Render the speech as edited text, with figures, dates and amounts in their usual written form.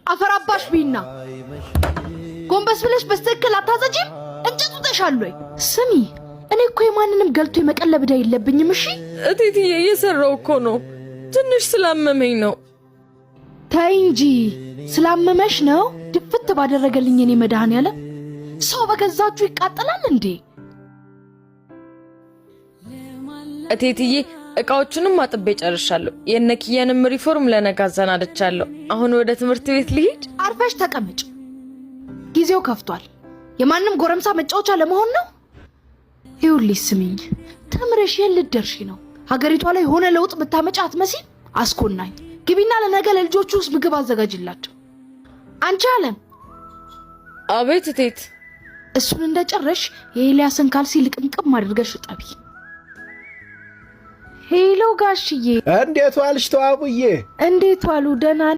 አፈራባሽ ቢና ጎንበስ ብለሽ በስተክል አታዘጂም እንጭቱ ተሻለይ ስሚ እኔ እኮ የማንንም ገልቶ የመቀለብ ዳ የለብኝም እሺ እቴትዬ እየሰራው እኮ ነው ትንሽ ስላመመኝ ነው ታይ እንጂ ስላመመሽ ነው ድፍት ባደረገልኝ እኔ መድኃኒዓለ ሰው በገዛችሁ ይቃጠላል እንዴ እቴትዬ እቃዎቹንም አጥቤ ጨርሻለሁ የነኪያንም ሪፎርም ለነጋዛን አደቻለሁ አሁን ወደ ትምህርት ቤት ልሂድ አርፈሽ ተቀመጭ ጊዜው ከፍቷል የማንንም ጎረምሳ መጫወቻ ለመሆን ነው ይውልሽ ስሚኝ ተምረሽ ልትደርሺ ነው ሀገሪቷ ላይ ሆነ ለውጥ ብታመጫ አትመሲም አስኮናኝ ግቢና ለነገ ለልጆቹስ ምግብ አዘጋጅላቸው አንቺ አለም አቤት እቴት እሱን እንደጨረሽ የኤልያስን ካልሲ ልቅምቅም አድርገሽ ጠቢ ሄሎ ጋሽዬ እንዴት ዋልሽ ተዋቡዬ እንዴት ዋሉ ደህና